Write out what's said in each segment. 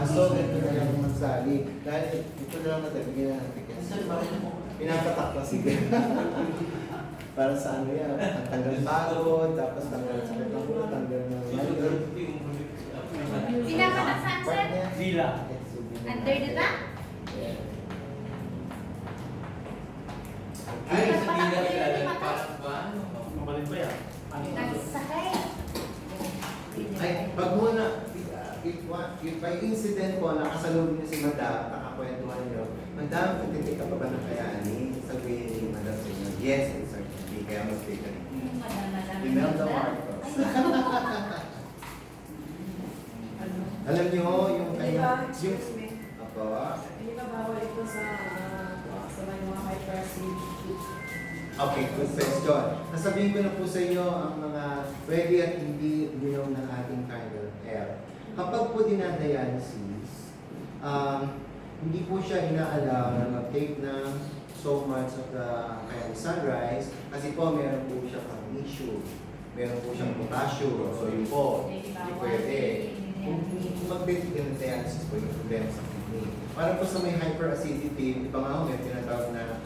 So, ito na lang magsali. Dahil ito na lang natagigil na natin. Pinapatak na sige. Para sa ano yan, ang tanggal pagod, tapos tanggal sakit ng ulo, tanggal ng Pinapatak saan, sir? Villa. Under the back? Ay, sa Villa ilalim pa ba? Mabalit pa yan. Nagsakay. Ay, pag muna, if by incident po, nakasalubong niyo si Madam, nakakwentuhan niyo, Madam, nagtitik ka pa ba ng kayani? Sabihin ni Madam sa inyo, yes, it's certainly, kaya mas take ka rin. Remember the Marcos. Alam niyo, yung kanya, yung, ako, Hindi ba bawal ito sa may mga hyperacidity? okay, good question. Nasabihin ko na po sa inyo ang mga pwede at hindi uminom ng ating carnal air. Kapag po dinadialysis, hindi po siya inaalaw na mag-take ng so much of the sunrise kasi po meron po siya magnesium, meron po siyang potassium, so yun po, hindi pwede. Kung mag-take ng dialysis po yung problema sa kidney. Para po sa may hyperacidity, iba nga may tinatawag na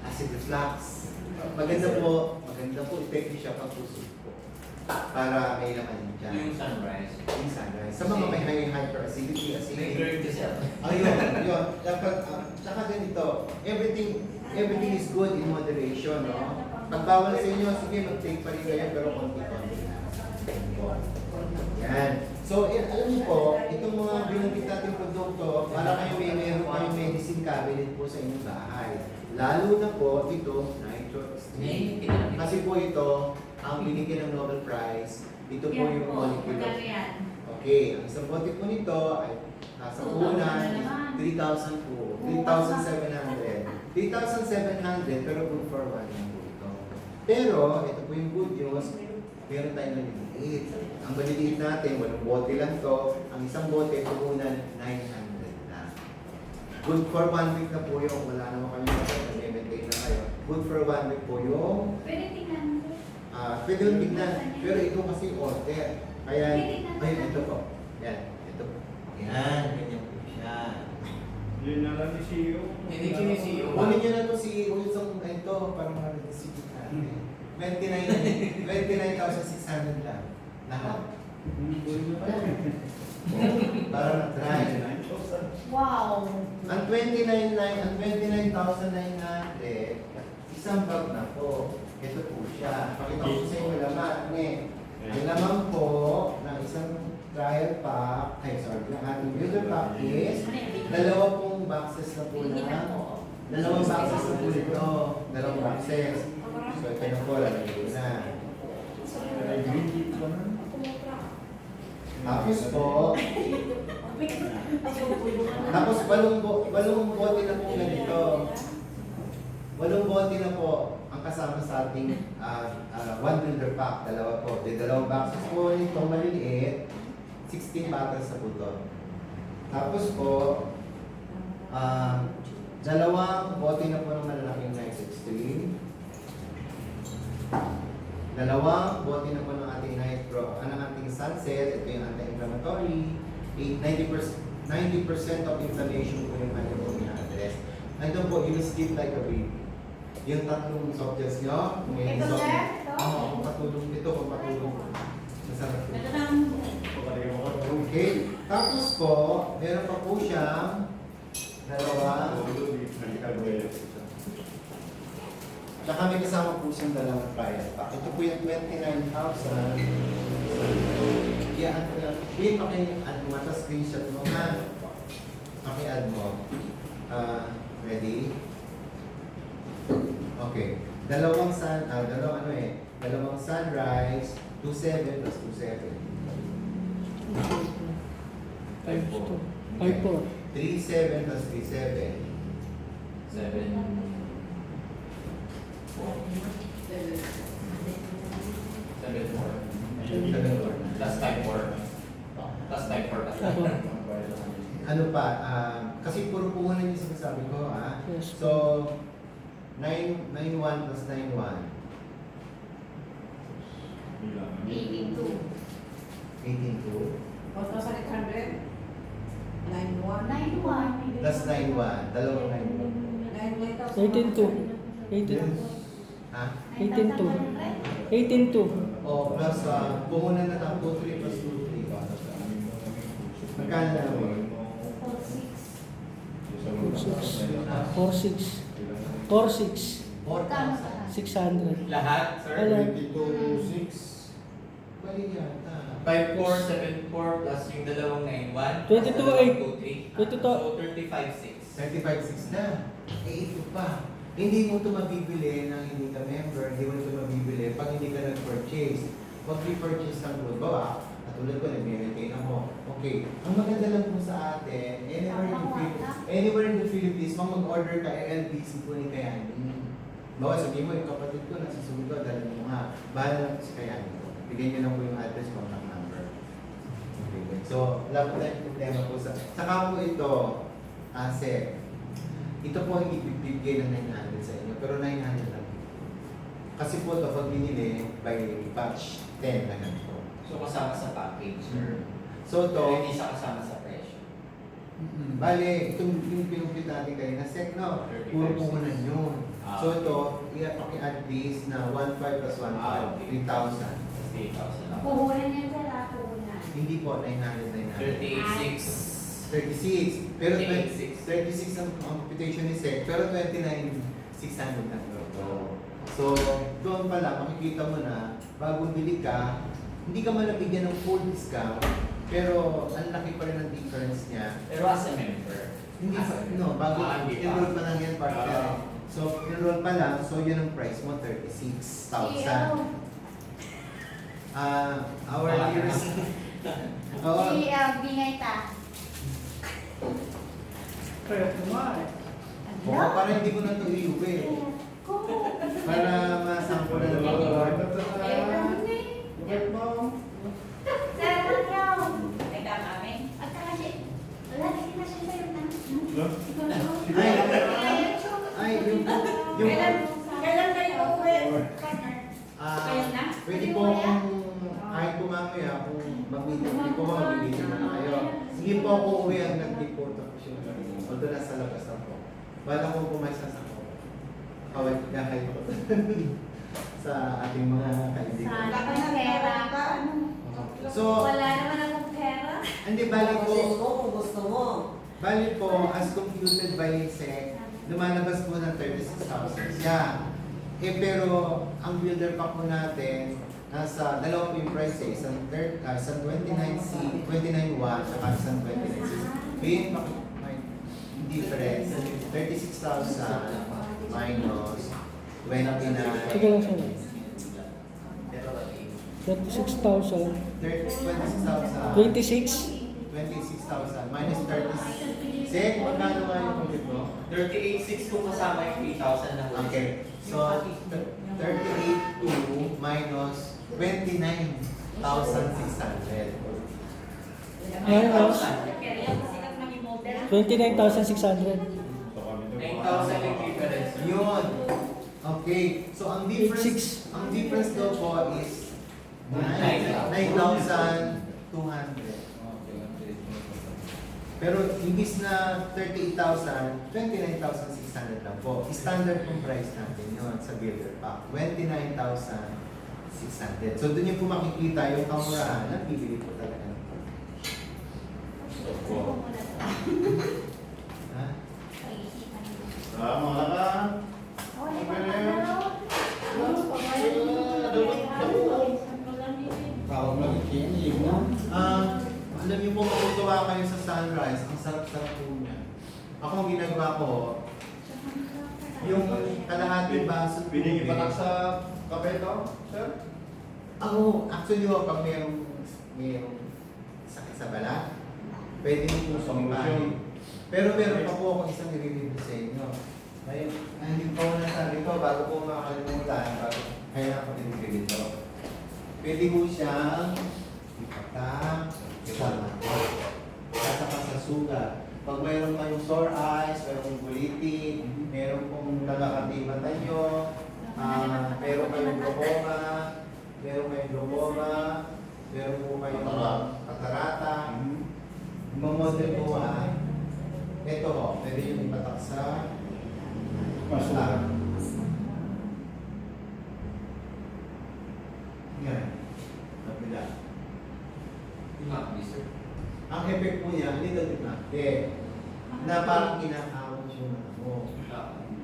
acid reflux. Maganda po effective siya pag usok po. Para may laman din dyan. Yung sunrise. Yung sunrise. Sa mga may hyperacidity, May acidity. curve kasi. Ayun. Dapat, tsaka ganito, everything is good in moderation, no? Pag bawal sa inyo, sige, mag-take pa rin kayo, pero konti-konti na. Yan. So, alam niyo po, itong mga binanggit nating produkto, para kayo meron kayong medicine cabinet po sa inyong bahay. Lalo na po ito, nitroextreme. Kasi po ito, ang binigyan ng Nobel Prize, ito po yung molecule. Okay, ang isang bote po nito ay sa una, 3,000 po, 3,700. 3,700 pero good for one lang po ito. Pero, ito po yung good news, meron tayong maliliit. Ang maliliit natin, walang bote lang to. Ang isang bote, puhunan 900 na. Good for 1 week na po yung, wala naman kami mag-maintain na kayo. Good for 1 week po yung, Pwede tingnan mo. pwede yung tignan. Pero ito kasi order. Kaya, ay, ito po. Yan, ito po. Yan, ganyan po siya. Yun na lang ni CEO. Hindi kinisiyo. Kunin nyo na ito si Wilson, ito, parang mag-receive na. 29,600 lang. Lahat. Para mag-try. Wow! Ang 29,900, isang bag na po. Ito po siya. Pakita ko sa inyo laman. Ang laman po ng isang trial pack, ng ating user pack is dalawa pong boxes na po na. Dalawang boxes na po ito. Dalawang boxes. So ito na po, lalagay na. Tapos po, walong bote na po ganito. Walong bote na po ang kasama sa ating one builder pack. Dalawa po. Dalawang boxes po itong maliliit. 16 bottles na po ito. Tapos po, dalawang bote na po ng malalaking Nice Extreme. Dalawang bote na po ng ating Nitro, ang ating Sunset, ito yung anti-inflammatory. 90% of inflammation po yung kanya po ina-address. Ito po, you sleep like a baby. Yung tatlong soft gels nyo, may Ito, soft sir? gels. Oo, kung patulong ito, kung patulong. Masarap po. Ito lang. Okay. Tapos po, meron pa po siyang dalawa. Tsaka may kasama po siyang dalawang trial pack. Ito po yung 29,000. Yan, paki-add mo, sa screenshot mo ha. Paki-add mo. Ready? Okay. Dalawang sunrise, 27 plus 27. 37 plus 37. 7. 7 Last time 4. Last time 4. Ano pa, kasi puro puhunan yung sinasabi ko, ha? So, 991 plus 91. 82. 18 to 1,800? 9-1. Dalawang 9-1. 18-2. 18. Ha? 18-2. 18-2. O, plus, puhunan na lang 2-3 plus 2-3. Magkano na naman? 4-6. 4-6. 4,000. 600. Lahat, sir? Hello. 22-6. Bali yata. 5-4, 7-4 plus yung dalawang 9-1. 22-8. 22. So 35-6. 35-6 na. Eh, ito pa. Hindi mo ito mabibili nang hindi ka member, hindi mo ito mabibili pag hindi ka nag-purchase. Pag pre-purchase ng good, bawa, katulad ko, nag-maintain ako. Okay, ang maganda lang po sa atin, anywhere in the Philippines, kung mag-order ka, LBC po ni Kayani. Bawa, sabihin mo, yung kapatid ko, nasusunod ko, dahil mo nga, bahala lang si Kayani ko. Bigyan niyo lang po yung address, contact number. Okay, good. So, wala po tayong problema po sa... Saka po ito, asset. Ito po ang ibibigay ng 900 sa inyo, pero 900 lang. Kasi po ito, pag binili, by batch 10 na ganito. So kasama sa package, sir. So ito, Pero hindi siya kasama sa presyo. bale, itong yung pinumpit natin kayo na sec, no? Puro puhunan yun. Ah. So ito, i-add this na 1.5 plus 1.5, Ah, okay. 3,000. Kasi 8,000 lang. Puhunan yan sir, puhunan. Hindi po, 900. 38,600. 36. Pero 36. 36 ang computation ni sec, pero 29,600 ang growth. So, doon pala, makikita mo na, bagong bili ka, hindi ka man nabigyan ng full discount, pero ang laki pa rin ang difference niya. Pero as a member. Hindi as pa, a member. no, bago Hindi pa. enroll pa lang yan, partner. Ah. So, enroll pa lang, so yun ang price mo, 36,000. Our years, oo, Si Bingay ta. Kaya kumain. baka parang hindi ko na ito iuwi. Para masample na lang ako. Bakit mo? Ay, yung, Kailan kayo uwi? Kayo na? pwede po akong, kahit po mamaya, kung hindi po ba magbibigyan na kayo. Hindi po ako uwi ang nag-report ako siya. Although nasa labas ako. Bala ko pumaysa sa ako. Kaway na kayo sa ating mga kaibigan. Sana pa yung pera. So, Wala naman akong pera. hindi bali po, kung gusto mo. bali po, as computed by SEC, lumalabas po ng 36,000 siya. Eh pero, ang builder pa po natin, nasa dalawa po yung price eh, isang 29C, 29.1, saka isang 29C. May difference, 36,000 minus 29. Sige lang sir. Pero 36,000. 26,000. 26. 26,000 minus 30. Sek, magkano nga yung ulit mo? 38,600 kung kasama yung 3,000 na huli. Okay. So, 38,2 minus 29,600. Minus 29,600. 9,000 yung difference. Yun. Okay. So, ang difference daw po is 9,200. Pero imbis na 38,000, 29,600 lang po. Standard pong price natin yun sa builder pack. 29,600. So doon yung po makikita yung kamurahan na bibili po talaga. Ha? Tama ka. Tawag lang ikinig mo. Alam niyo po, matutuwa kayo sa sunrise. Ang sarap-sarap po niya. Ako ang ginagawa ko, yung kalahating baso Binigay pa sa kape to, sir? Ako, actually, pag mayroong sakit sa balat, pwede mo po sumipahin. Pero meron pa po ako isang i-review sa inyo. Ay, hindi po ako nasabi ko, bago po makakalimutan, kaya ako din dito. Pwede mo siyang ipatak, kasama ko. Saka sa sugat. Pag mayroon kayong sore eyes, mayroong bulitin, mayroon pong nagkakatibatan nyo, meron kayong glaucoma, meron po kayong katarata, mamodel po ito ho, pwede yung ipatak sa Masura. Yan. Kabila. Ma'am, please, sir. Ang effect po niya, little bit na parang kinakawat yung mata mo.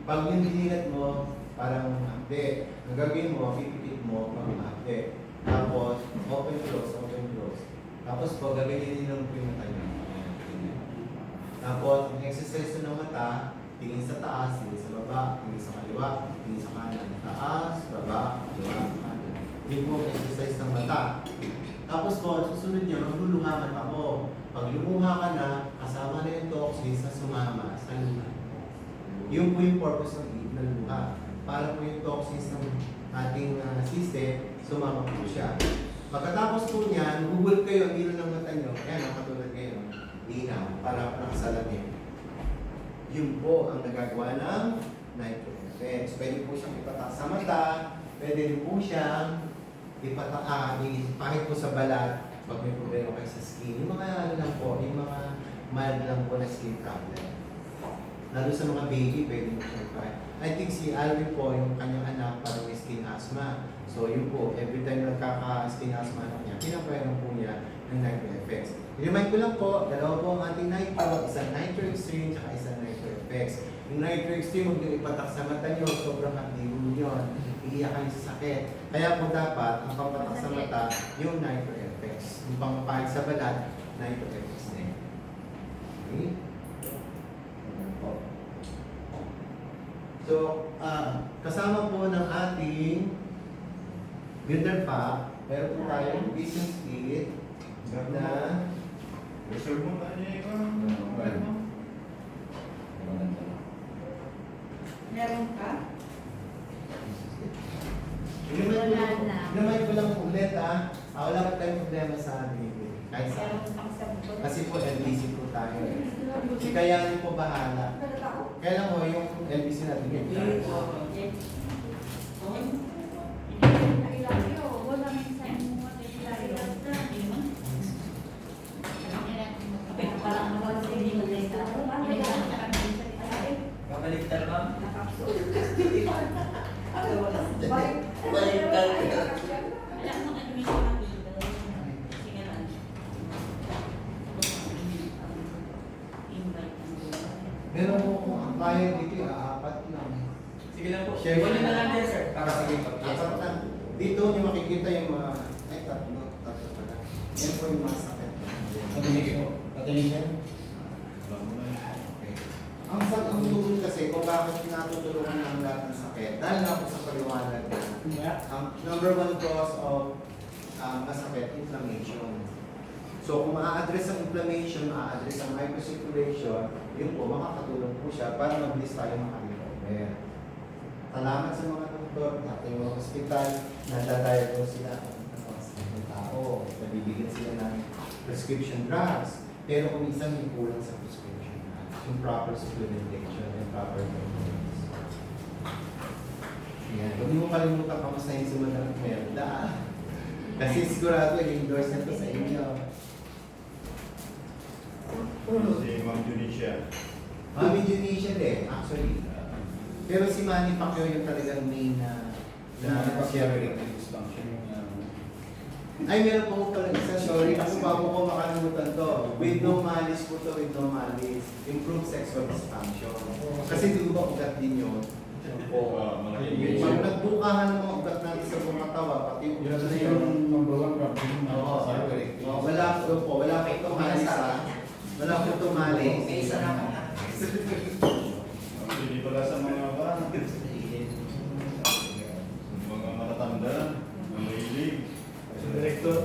Pag yung dinilat mo, parang hindi. Ang gagawin mo, pipikit mo, pag-update. Tapos, open, close, open, close. Tapos, pag gagawin mo yung mata niyo. Tapos, ang exercise ng mata, tingin sa taas, tingin sa baba, tingin sa kaliwa, tingin sa kanan. Taas, baba, kaliwa, kanan. Yun po ang exercise ng mata. Tapos po, susunod niya, magluluha ka mo. Pag lumuha ka na, kasama na yung toxins na sumama sa luha. Yun po yung purpose ng luha. Para po yung toxins ng ating system, sumama po siya. Pagkatapos po niyan, hugot kayo ang ilo ng mata nyo. Ayan, katulad ngayon, linaw, para nakasalamig. Yun po ang nagagawa ng nitro effects. Pwede po siyang ipatak sa mata, pwede rin po siyang ipahit po sa balat pag may problema kayo sa skin. Yung mga ano lang po, yung mga mild lang po na skin problem. Lalo sa mga baby, pwede mo siyang try. I think si Alvin po, yung kanyang anak, parang may skin asthma. So yun po, every time nagkaka-skin asthma anak niya, pinapainom po niya ng nitro effects. I-remind ko lang po, dalawa po ang ating nitro, isang nitro extreme, tsaka isang nitro effects. Yung nitro extreme, huwag niyo ipatak sa mata niyo, sobrang hapdigo yun. Iiyakan sa sakit. Kaya po dapat, ang pampatak sa mata, yung nitro effects. Yung pangpahit sa balat, nitro effects din. Okay? Ayan po. So, kasama po ng ating builder pack, meron po tayong business kit na Reserve mo tayo niya ikaw. Meron ka? Inuman ko lang ulit wala pa tayong problema sa amin. Kahit sa kasi po LBC po tayo. Si Kayanin po bahala. Kailan mo yung LBC natin yun? Kapaliktad, ma'am. Meron po kung ang kaya dito, apat lang. Sige lang po. Share Kunin na lang din, sir. Para sa game. Apat lang. Dito niyo makikita yung mga, ay tatlo pala. Yan po yung mga sakit. Patingin ko. Patingin siya. Okay. Ang tungkol kasi kung bakit natutulungan ng lahat ng sakit, dahil nga po sa paliwanag na, number one cause of masakit, inflammation. So kung ma-address ang inflammation, ma-address ang hypercirculation, yun po, makakatulong po siya para mabilis tayo makarecover. Salamat sa mga doktor, ating mga hospital, nadadiagnose sila ng tao, nabibigyan sila ng prescription drugs, pero kung isang may kulang sa prescription drugs, yung proper supplementation and proper maintenance. Yan, huwag mo kalimutan kamustahin si Madam Merda. Kasi sigurado i-endorse na ito sa inyo. Si Ma'am Junicia. Mami Junisha din, actually. Pero si Manny Pacquiao yung talagang main na sharing. Ay, meron po pala isa, sorry. Ako bago ko makalimutan to. With no malice po to, with no malice. Improve sexual dysfunction. Kasi di ba ugat din yun? Malaki. Pag nagbukahan ng mga ugat natin sa buong katawan, pati ugat na yun. number one problem. Wala po po, wala po itong malice Wala po itong malice. May isa na ako. Hindi pala sa mga mga matatanda, mga mahilig. Sa direktor.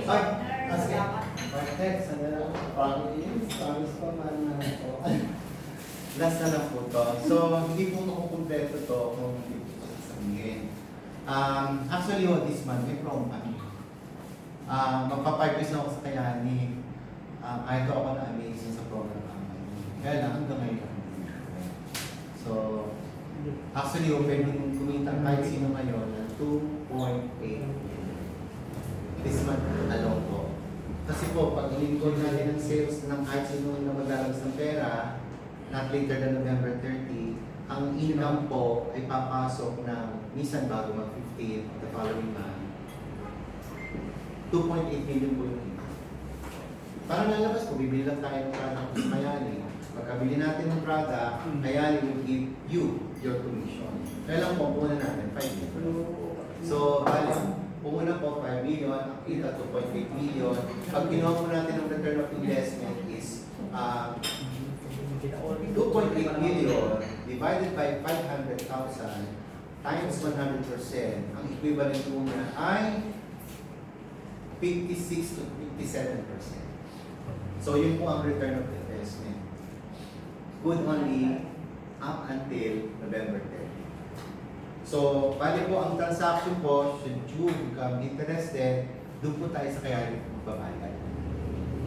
Ay, kasi, text, ano lang, promise ko, man na ito. Last na lang po to. So, hindi po makukumpleto to kung hindi po sasabihin. Actually, this month, may promo kami. Magpa-5 na ako sa Kayani. Kahit ako na amazing sa program namin. Kaya lang, hanggang ngayon. So, Actually, open yung kumita kahit sino ngayon ng 2.8 this month alone po. Kasi po, pag in-include natin ang sales ng kahit sino na maglalabas ng pera, not later than November 30, ang income po ay papasok ng minsan bago mag-15 the following month. 2.8 million po yung income. Parang lalabas po, bibili lang tayo ng product sa Mayani. Pagkabili natin ng product, Mayani will give you your commission. Kaya lang po, punan natin 5 million. So, una po 5 million, ang kita 2.8 million. Pag kinuha po natin ang return of investment is 2.8 million divided by 500,000 times 100%, ang equivalent po niya ay 56 to 57%. So, yun po ang return of investment. Good only up until November 30. So, bali po ang transaction po, should you become interested, doon po tayo sa kaya magbabayad.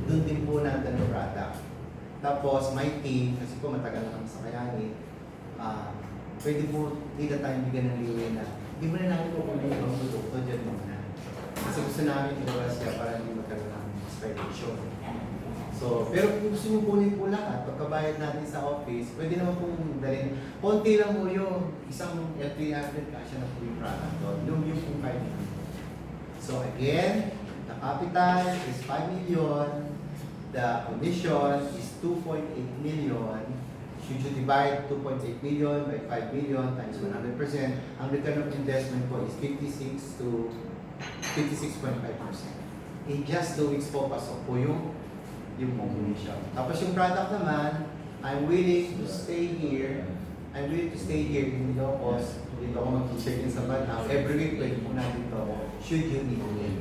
Doon din po natin ang product. Tapos, my team, kasi po matagal na kami sa Kayani, pwede po dito tayong bigyan ng liwin na hindi mo na namin po kung ano ang produkto, dyan muna. Kasi gusto namin iluwas siya para hindi magkaroon ng expiration. So, pero kung gusto nyo kunin po lahat, pagkabayad natin sa office, pwede naman pong dalhin. Konti lang po yung isang L300 kasya na po yung product doon. Yung pong 5 million. So again, the capital is 5 million. The commission is 2.8 million. Should you divide 2.8 million by 5 million times 100%, ang return of investment po is 56 to 56.5%. In just 2 weeks po, pasok po yung commission. Tapos yung product naman, I'm willing to stay here. I'm willing to stay here in Ilocos. Dito ako mag-check in sa Banao. Every week, pwede po natin ito. Should you need it.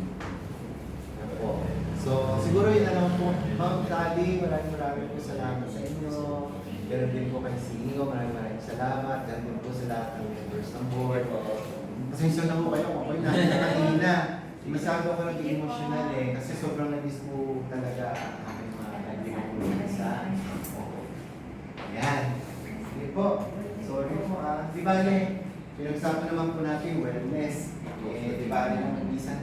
Yan po. So, siguro yun na lang po. Ma'am Tali, maraming po salamat sa inyo. Ganun din po kay CEO, maraming salamat. Ganun din po sa lahat ng members ng board. Pasensya na po kayo, ako'y natin na kanina. Masyado ako naging emotional kasi sobrang nagis po talaga ang aking mga kaibigan po sa ayan. Sige po. Sorry po Di ba pinagsapan naman po natin wellness. Di ba rin ang isa